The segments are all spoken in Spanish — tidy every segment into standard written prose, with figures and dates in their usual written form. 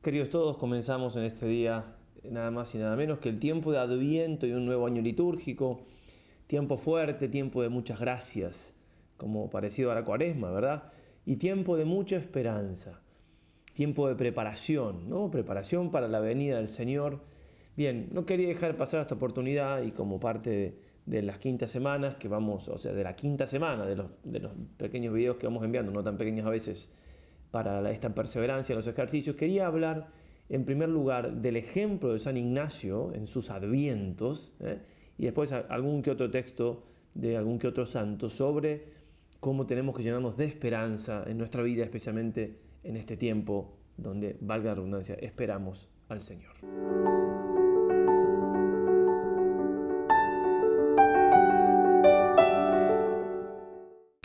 Queridos todos, comenzamos en este día nada más y nada menos que el tiempo de Adviento y un nuevo año litúrgico, tiempo fuerte, tiempo de muchas gracias, como parecido a la Cuaresma, ¿verdad? Y tiempo de mucha esperanza, tiempo de preparación, ¿no? Preparación para la venida del Señor. Bien, no quería dejar pasar esta oportunidad y como parte de las quintas semanas que vamos, o sea, de la quinta semana, de los pequeños videos que vamos enviando, no tan pequeños a veces, para esta perseverancia, los ejercicios, quería hablar en primer lugar del ejemplo de San Ignacio en sus advientos, y después algún que otro texto de algún que otro santo sobre cómo tenemos que llenarnos de esperanza en nuestra vida, especialmente en este tiempo donde, valga la redundancia, esperamos al Señor.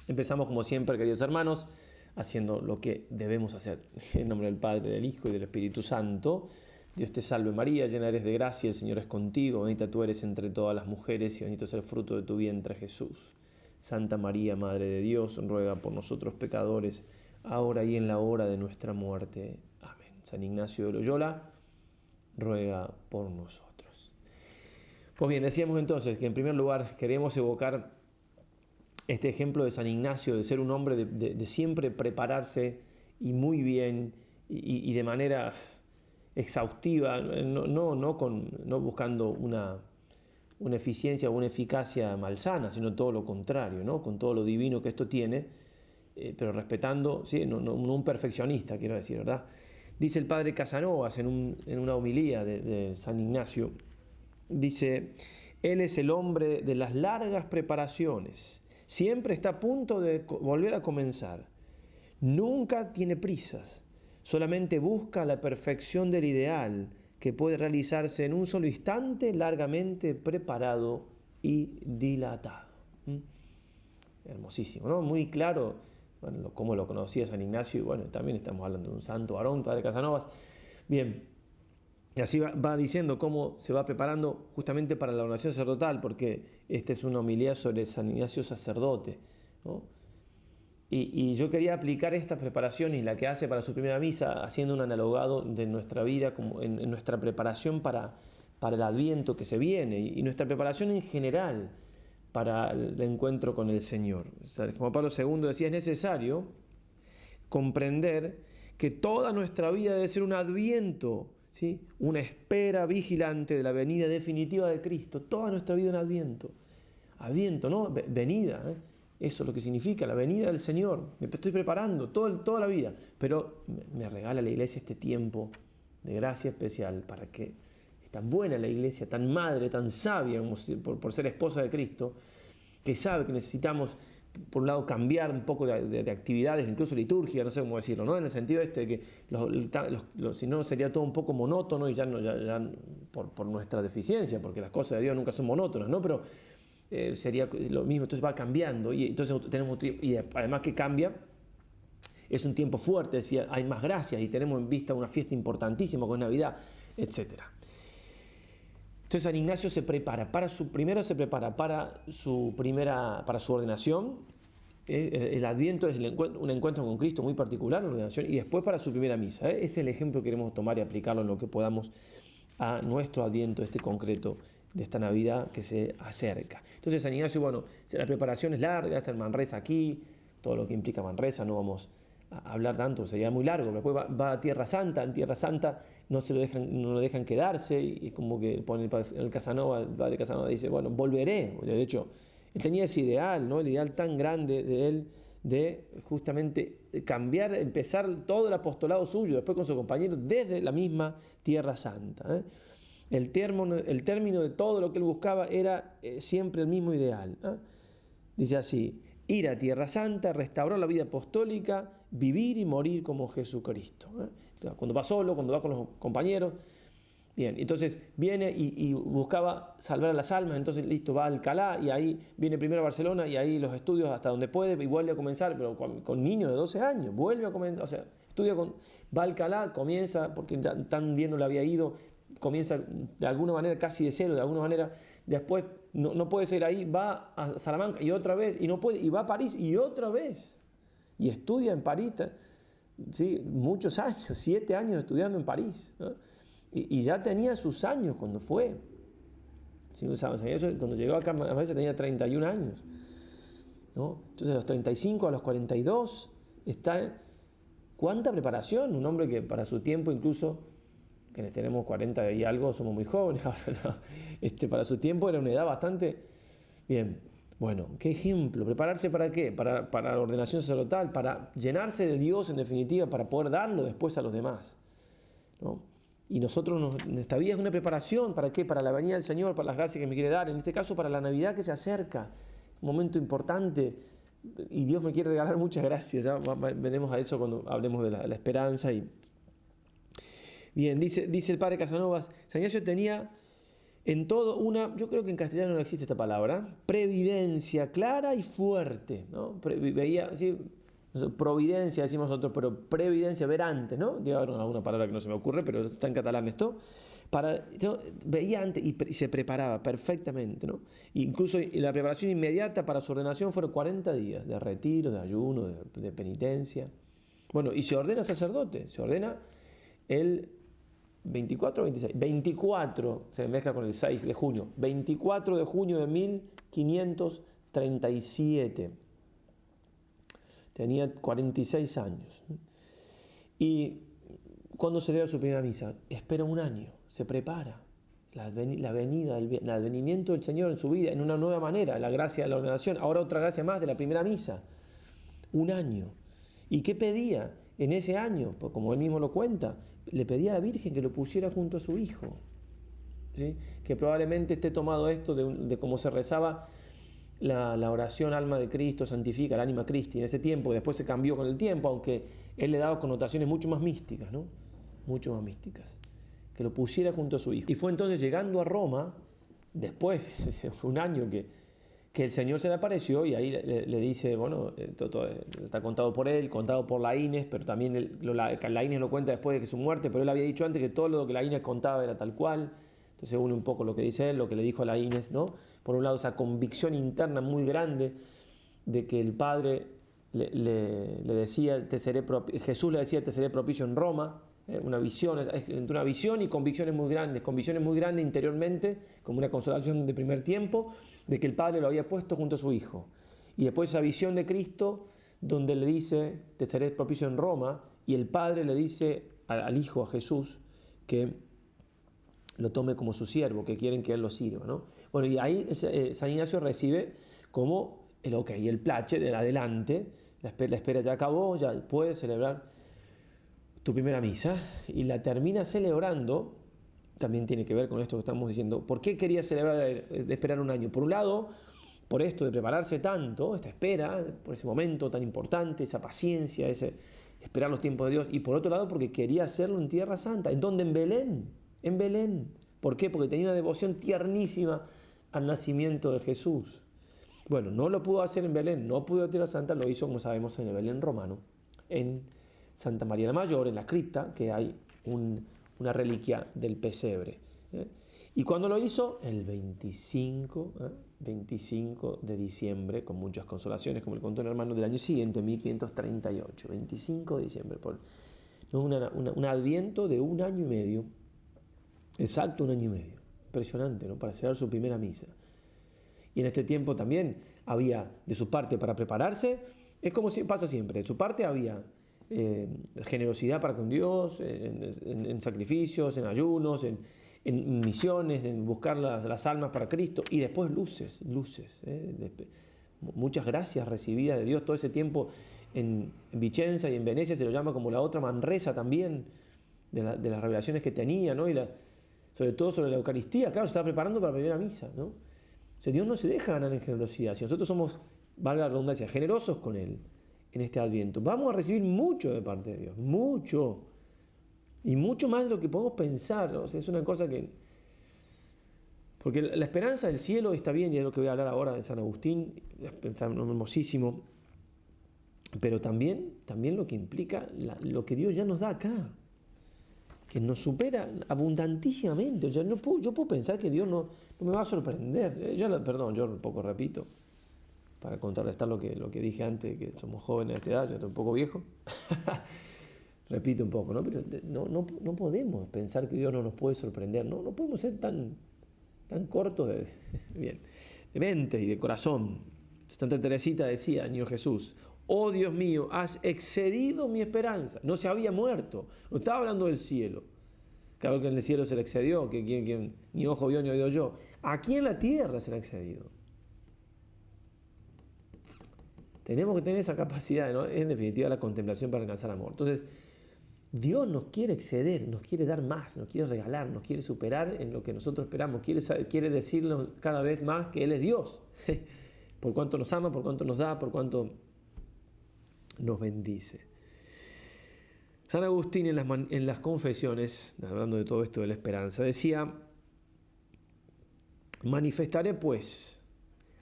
Empezamos como siempre, queridos hermanos, haciendo lo que debemos hacer. En nombre del Padre, del Hijo y del Espíritu Santo. Dios te salve María, llena eres de gracia, el Señor es contigo, bendita tú eres entre todas las mujeres y bendito es el fruto de tu vientre Jesús. Santa María, Madre de Dios, ruega por nosotros pecadores, ahora y en la hora de nuestra muerte. Amén. San Ignacio de Loyola, ruega por nosotros. Pues bien, decíamos entonces que en primer lugar queremos evocar este ejemplo de San Ignacio, de ser un hombre de siempre prepararse y muy bien y de manera exhaustiva, no buscando una eficiencia o una eficacia malsana, sino todo lo contrario, ¿no? Con todo lo divino que esto tiene, pero respetando, ¿sí? no un perfeccionista, quiero decir, ¿verdad? Dice el padre Casanovas en una homilía de San Ignacio, dice: él es el hombre de las largas preparaciones. Siempre está a punto de volver a comenzar. Nunca tiene prisas. Solamente busca la perfección del ideal que puede realizarse en un solo instante, largamente preparado y dilatado. Hermosísimo, ¿no? Muy claro, bueno, cómo lo conocía San Ignacio. Y bueno, también estamos hablando de un santo varón, padre Casanovas. Bien. Y así va diciendo cómo se va preparando justamente para la ordenación sacerdotal, porque esta es una homilía sobre San Ignacio sacerdote, ¿no? Y yo quería aplicar esta preparación y la que hace para su primera misa, haciendo un analogado de nuestra vida, como en nuestra preparación para el Adviento que se viene, y nuestra preparación en general para el encuentro con el Señor. O sea, como Pablo II decía, es necesario comprender que toda nuestra vida debe ser un Adviento, ¿sí? Una espera vigilante de la venida definitiva de Cristo. Toda nuestra vida en Adviento. Adviento, ¿no? Venida, ¿eh? Eso es lo que significa, la venida del Señor. Me estoy preparando toda la vida. Pero me regala la Iglesia este tiempo de gracia especial para que es tan buena la Iglesia, tan madre, tan sabia por ser esposa de Cristo, que sabe que necesitamos, por un lado, cambiar un poco de actividades, incluso liturgia, no sé cómo decirlo, ¿no? En el sentido de que si no sería todo un poco monótono y ya por nuestra deficiencia, porque las cosas de Dios nunca son monótonas, ¿no? Pero sería lo mismo, entonces va cambiando y entonces y además que cambia, es un tiempo fuerte, decía, hay más gracias y tenemos en vista una fiesta importantísima con Navidad, etc. Entonces San Ignacio se prepara para su ordenación. El Adviento es un encuentro con Cristo muy particular, la ordenación, y después para su primera misa. Ese es el ejemplo que queremos tomar y aplicarlo en lo que podamos a nuestro Adviento, este concreto de esta Navidad que se acerca. Entonces San Ignacio, bueno, la preparación es larga, está en Manresa aquí, todo lo que implica Manresa, no vamos a hablar tanto, sería muy largo. Después va a Tierra Santa. En Tierra Santa no lo dejan quedarse, y es como que pone el padre Casanova dice, bueno, volveré. De hecho, él tenía ese ideal, ¿no? El ideal tan grande de él de justamente cambiar, empezar todo el apostolado suyo, después con sus compañeros, desde la misma Tierra Santa, ¿eh? El término de todo lo que él buscaba era siempre el mismo ideal, ¿eh? Dice así: ir a Tierra Santa, restaurar la vida apostólica, vivir y morir como Jesucristo, ¿eh? Cuando va solo, cuando va con los compañeros. Bien, entonces viene y buscaba salvar a las almas, entonces listo, va a Alcalá y ahí viene primero a Barcelona y ahí los estudios hasta donde puede y vuelve a comenzar, pero con niños de 12 años, vuelve a comenzar, o sea, va a Alcalá, comienza, porque ya tan bien no le había ido, comienza de alguna manera casi de cero, de alguna manera, después no puede ser ahí, va a Salamanca y otra vez, y no puede, y va a París y otra vez, y estudia en París, ¿sí? Muchos años, 7 años estudiando en París, ¿no? Y ya tenía sus años cuando fue. ¿Sí? Cuando llegó acá a Francia tenía 31 años, ¿no? Entonces a los 35, a los 42, está... ¿Cuánta preparación? Un hombre que para su tiempo, incluso, que tenemos 40 y algo, somos muy jóvenes, ahora no. Para su tiempo era una edad bastante... Bien, bueno, ¿qué ejemplo? ¿Prepararse para qué? Para la ordenación sacerdotal, para llenarse de Dios en definitiva, para poder darlo después a los demás, ¿no? Y nosotros, nuestra vida es una preparación, ¿para qué? Para la venida del Señor, para las gracias que me quiere dar, en este caso para la Navidad que se acerca, un momento importante, y Dios me quiere regalar muchas gracias, ya veremos a eso cuando hablemos de la esperanza. Bien, dice el padre Casanovas, San Ignacio tenía en todo yo creo que en castellano no existe esta palabra, previdencia clara y fuerte, ¿no? Veía, ¿sí? Providencia decimos nosotros, pero previdencia, ver antes, ¿no? Debe haber alguna palabra que no se me ocurre, pero está en catalán esto. Veía antes y se preparaba perfectamente, ¿no? Incluso la preparación inmediata para su ordenación fueron 40 días de retiro, de ayuno, de penitencia. Bueno, y se ordena sacerdote, se ordena el 24 o 26, 24, se mezcla con el 6 de junio, 24 de junio de 1537. Tenía 46 años. Y cuando celebra su primera misa, espera un año, se prepara. La venida, el advenimiento del Señor en su vida, en una nueva manera, la gracia de la ordenación, ahora otra gracia más de la primera misa. Un año. ¿Y qué pedía en ese año? Pues como él mismo lo cuenta, le pedía a la Virgen que lo pusiera junto a su hijo, ¿sí? Que probablemente esté tomado esto de cómo se rezaba la oración alma de Cristo santifica el ánima Christi en ese tiempo, después se cambió con el tiempo, aunque él le daba connotaciones mucho más místicas, ¿no? Mucho más místicas. Que lo pusiera junto a su hijo. Y fue entonces llegando a Roma, después de un año que el Señor se le apareció y ahí le dice, bueno, todo está contado por él, contado por Laínez, pero también Laínez lo cuenta después de su muerte, pero él había dicho antes que todo lo que Laínez contaba era tal cual. Entonces une un poco lo que dice él, lo que le dijo a Laínez, ¿no? Por un lado esa convicción interna muy grande de que el Padre le decía, Jesús le decía, te seré propicio en Roma, una visión, entre una visión y convicciones muy grandes interiormente, como una consolación de primer tiempo, de que el Padre lo había puesto junto a su Hijo. Y después esa visión de Cristo, donde le dice, te seré propicio en Roma, y el Padre le dice al Hijo, a Jesús, que lo tome como su siervo, que quieren que él lo sirva, ¿no? Bueno, y ahí San Ignacio recibe como el ok, el place del adelante, la espera ya acabó, ya puedes celebrar tu primera misa, y la termina celebrando. También tiene que ver con esto que estamos diciendo. ¿Por qué quería celebrar, de esperar un año? Por un lado, por esto de prepararse tanto, esta espera, por ese momento tan importante, esa paciencia, ese esperar los tiempos de Dios, y por otro lado porque quería hacerlo en Tierra Santa. ¿En dónde? En Belén. En Belén. ¿Por qué? Porque tenía una devoción tiernísima al nacimiento de Jesús. Bueno, no lo pudo hacer en Belén, no pudo ir a Tierra Santa, lo hizo, como sabemos, en el Belén romano, en Santa María la Mayor, en la cripta, que hay una reliquia del pesebre. Y cuando lo hizo, el 25 de diciembre, con muchas consolaciones, como le contó el hermano, del año siguiente, 1538, 25 de diciembre, un adviento de un año y medio, exacto un año y medio, impresionante, ¿no? Para celebrar su primera misa. Y en este tiempo también había de su parte para prepararse, es como pasa siempre, de su parte había generosidad para con Dios, en sacrificios, en ayunos, en misiones, en buscar las almas para Cristo, y después luces, muchas gracias recibidas de Dios todo ese tiempo en Vicenza y en Venecia, se lo llama como la otra Manresa también, de las revelaciones que tenía, ¿no? Y sobre todo sobre la Eucaristía, claro, se estaba preparando para la primera misa, ¿no? O sea, Dios no se deja ganar en generosidad. Si nosotros somos, valga la redundancia, generosos con Él en este Adviento, vamos a recibir mucho de parte de Dios, mucho, y mucho más de lo que podemos pensar, ¿no? O sea, es una cosa que... Porque la esperanza del cielo está bien, y es lo que voy a hablar ahora de San Agustín, está hermosísimo, pero también lo que implica lo que Dios ya nos da acá, que nos supera abundantísimamente. O sea, yo puedo pensar que Dios no me va a sorprender. Yo un poco repito, para contrarrestar lo que dije antes, que somos jóvenes de esta edad, yo estoy un poco viejo. repite un poco, ¿no? Pero no podemos pensar que Dios no nos puede sorprender, no podemos ser tan cortos de mente y de corazón. Santa Teresita decía, Niño Jesús, oh Dios mío, has excedido mi esperanza. No se había muerto, no estaba hablando del cielo. Claro que en el cielo se le excedió, que quien ni ojo vio ni oído yo. Aquí en la tierra se le ha excedido. Tenemos que tener esa capacidad, ¿no? En definitiva, la contemplación para alcanzar amor. Entonces, Dios nos quiere exceder, nos quiere dar más, nos quiere regalar, nos quiere superar en lo que nosotros esperamos, quiere decirnos cada vez más que Él es Dios. Por cuánto nos ama, por cuánto nos da, por cuánto nos bendice. San Agustín en las confesiones, hablando de todo esto de la esperanza, decía, manifestaré pues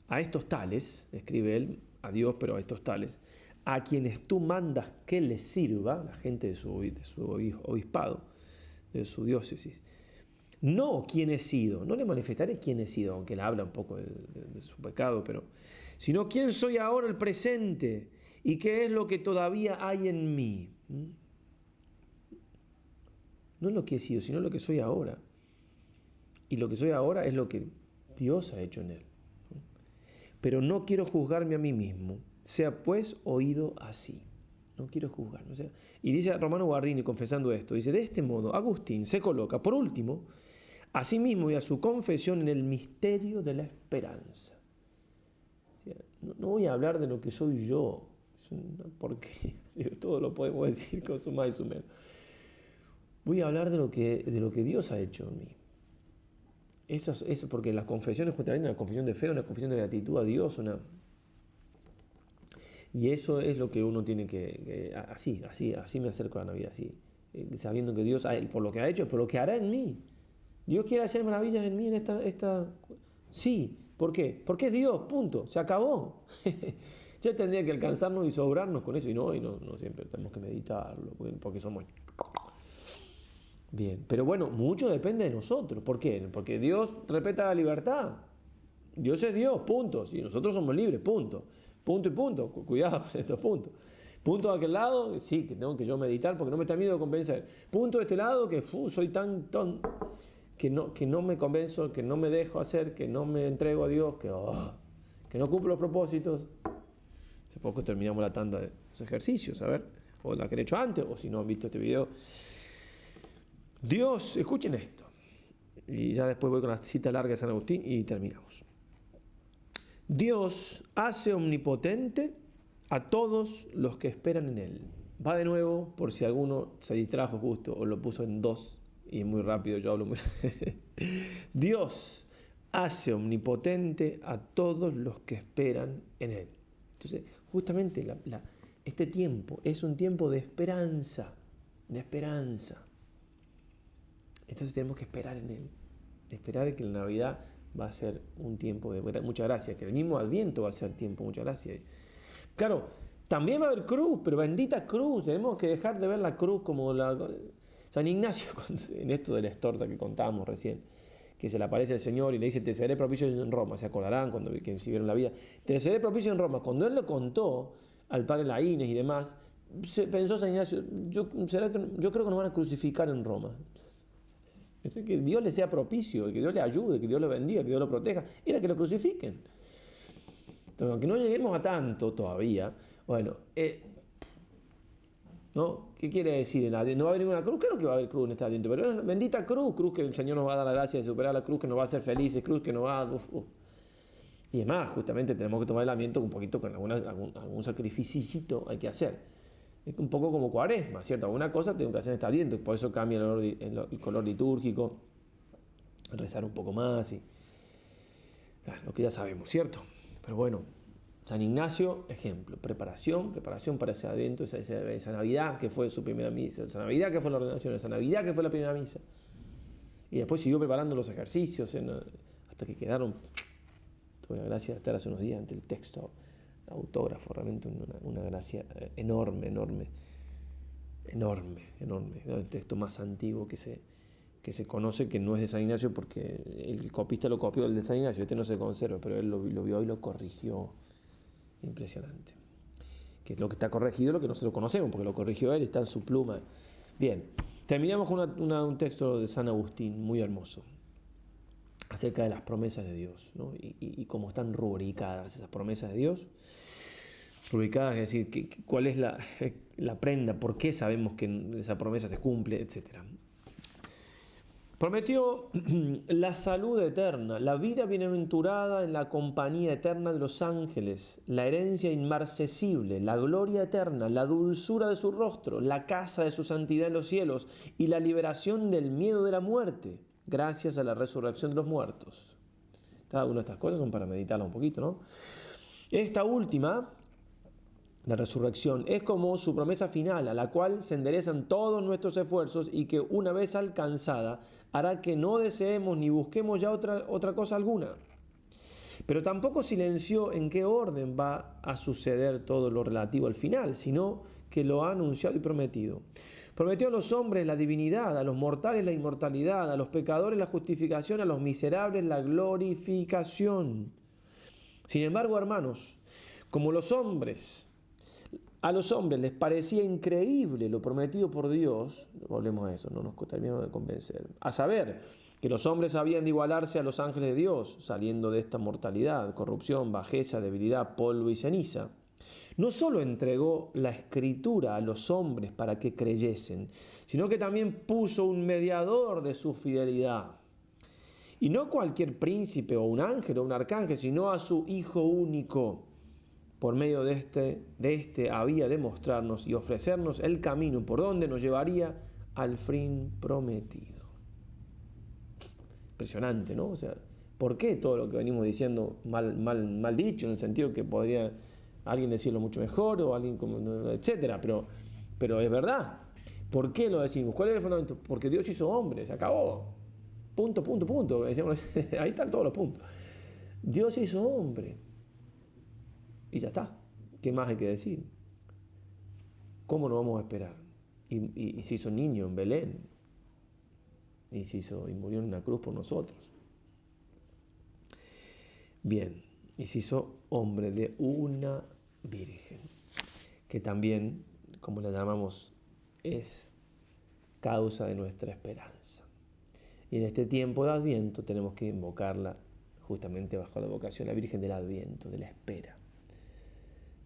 a estos tales, escribe él, a Dios, pero a estos tales, a quienes tú mandas que les sirva, la gente de su obispado, de su diócesis, no quién he sido, no le manifestaré quién he sido, aunque él habla un poco de su pecado, pero sino quién soy ahora, el presente, y qué es lo que todavía hay en mí. No lo que he sido, sino lo que soy ahora. Y lo que soy ahora es lo que Dios ha hecho en él. Pero no quiero juzgarme a mí mismo, sea pues oído así. No quiero juzgarme. O sea, y dice Romano Guardini, confesando esto, dice, de este modo, Agustín se coloca, por último, a sí mismo y a su confesión en el misterio de la esperanza. O sea, no voy a hablar de lo que soy yo, porque todo lo podemos decir con su más y su menos. Voy a hablar de lo que Dios ha hecho en mí. Eso porque las confesiones, justamente una confesión de fe, una confesión de gratitud a Dios, y eso es lo que uno tiene así me acerco a la Navidad, así, sabiendo que Dios, por lo que ha hecho, por lo que hará en mí. Dios quiere hacer maravillas en mí en esta. Sí, ¿por qué? Porque es Dios, punto, se acabó. Ya tendría que alcanzarnos y sobrarnos con eso, y no siempre tenemos que meditarlo, porque somos... Bien, pero bueno, mucho depende de nosotros. ¿Por qué? Porque Dios respeta la libertad. Dios es Dios, punto. Si nosotros somos libres, punto. Punto y punto. Cuidado con estos puntos. Punto de aquel lado, sí, que tengo que yo meditar porque no me está miedo de convencer. Punto de este lado, que soy tan que no me convenzo, que no me dejo hacer, que no me entrego a Dios, que no cumplo los propósitos. Hace poco terminamos la tanda de los ejercicios, a ver, o la que he hecho antes, o si no han visto este video. Dios, escuchen esto, y ya después voy con la cita larga de San Agustín y terminamos. Dios hace omnipotente a todos los que esperan en Él. Va de nuevo, por si alguno se distrajo justo o lo puso en 2 y muy rápido, yo hablo muy... Dios hace omnipotente a todos los que esperan en Él. Entonces, justamente este tiempo es un tiempo de esperanza, Entonces tenemos que esperar en Él, esperar que la Navidad va a ser un tiempo de mucha gracia, que el mismo Adviento va a ser tiempo de mucha gracia. Claro, también va a haber cruz, pero bendita cruz, tenemos que dejar de ver la cruz como San Ignacio, en esto de la estorta que contábamos recién, que se le aparece al Señor y le dice, te seré propicio en Roma, se acordarán cuando vieron la vida, te seré propicio en Roma. Cuando él lo contó al padre Laínez y demás, pensó San Ignacio, yo creo que nos van a crucificar en Roma. Que Dios le sea propicio, que Dios le ayude, que Dios lo bendiga, que Dios lo proteja, era que lo crucifiquen. Entonces, aunque no lleguemos a tanto todavía, bueno, ¿no? ¿Qué quiere decir? ¿No va a haber ninguna cruz? Claro que va a haber cruz en este Adviento, pero es bendita cruz que el Señor nos va a dar la gracia de superar, la cruz que nos va a hacer felices, cruz que nos va a... Y además, justamente tenemos que tomar el Adviento un poquito con algún sacrificito hay que hacer. Es un poco como Cuaresma, ¿cierto? Alguna cosa tengo que hacer en este Adviento, por eso cambia el color litúrgico, rezar un poco más y lo que ya sabemos, ¿cierto? Pero bueno, San Ignacio, ejemplo, preparación para ese Adviento, esa Navidad que fue su primera misa, esa Navidad que fue la ordenación, esa Navidad que fue la primera misa. Y después siguió preparando los ejercicios hasta que quedaron, tuve la gracia de estar hace unos días ante el texto autógrafo, realmente una gracia enorme, el texto más antiguo que se conoce, que no es de San Ignacio porque el copista lo copió del de San Ignacio, no se conserva, pero él lo vio y lo corrigió. Impresionante. que es lo que está corregido, lo que nosotros conocemos, porque lo corrigió él, está en su pluma. Bien, terminamos con un texto de San Agustín muy hermoso, acerca de las promesas de Dios, ¿no? Y cómo están rubricadas esas promesas de Dios. Rubricadas, es decir, cuál es la prenda, por qué sabemos que esa promesa se cumple, etc. Prometió la salud eterna, la vida bienaventurada en la compañía eterna de los ángeles, la herencia inmarcesible, la gloria eterna, la dulzura de su rostro, la casa de su santidad en los cielos y la liberación del miedo de la muerte, gracias a la resurrección de los muertos. Cada una de estas cosas son para meditarla un poquito, ¿no? Esta última, la resurrección, es como su promesa final, a la cual se enderezan todos nuestros esfuerzos y que una vez alcanzada hará que no deseemos ni busquemos ya otra cosa alguna. Pero tampoco silenció en qué orden va a suceder todo lo relativo al final, sino que lo ha anunciado y prometido. Prometió a los hombres la divinidad, a los mortales la inmortalidad, a los pecadores la justificación, a los miserables la glorificación. Sin embargo, hermanos, como a los hombres les parecía increíble lo prometido por Dios, volvemos a eso, no nos terminamos de convencer, a saber, que los hombres habían de igualarse a los ángeles de Dios, saliendo de esta mortalidad, corrupción, bajeza, debilidad, polvo y ceniza. No solo entregó la Escritura a los hombres para que creyesen, sino que también puso un mediador de su fidelidad. Y no cualquier príncipe o un ángel o un arcángel, sino a su Hijo único. Por medio de este había de mostrarnos y ofrecernos el camino por donde nos llevaría al fin prometido. Impresionante, ¿no? O sea, ¿por qué todo lo que venimos diciendo mal dicho, en el sentido que podría alguien decirlo mucho mejor o alguien como, etcétera? Pero es verdad. ¿Por qué lo decimos? ¿Cuál es el fundamento? Porque Dios hizo hombre, se acabó. Punto. Decíamos, ahí están todos los puntos. Dios hizo hombre. Y ya está. ¿Qué más hay que decir? ¿Cómo nos vamos a esperar? Y se hizo niño en Belén. Y murió en una cruz por nosotros. Bien. Y se hizo hombre de una virgen. Que también, como la llamamos, es causa de nuestra esperanza. Y en este tiempo de Adviento tenemos que invocarla justamente bajo la vocación, la Virgen del Adviento, de la espera.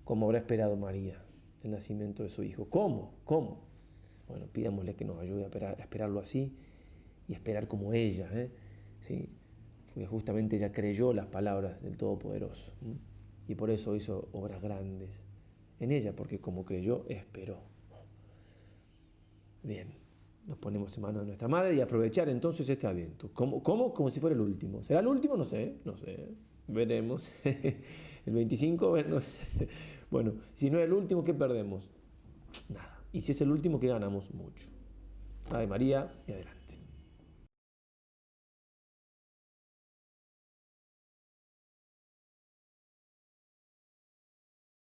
¿Cómo habrá esperado María el nacimiento de su Hijo? ¿Cómo? Bueno, pidámosle que nos ayude a esperarlo así y esperar como ella, ¿sí? Porque justamente ella creyó las palabras del Todopoderoso, ¿sí? Y por eso hizo obras grandes en ella, porque como creyó, esperó. Bien, nos ponemos en manos de nuestra Madre y aprovechar entonces este Adviento. ¿Cómo? Como si fuera el último. ¿Será el último? No sé. Veremos. El 25, bueno, si no es el último, ¿qué perdemos? Nada. Y si es el último, ¿qué ganamos? Mucho. Ave María y adelante.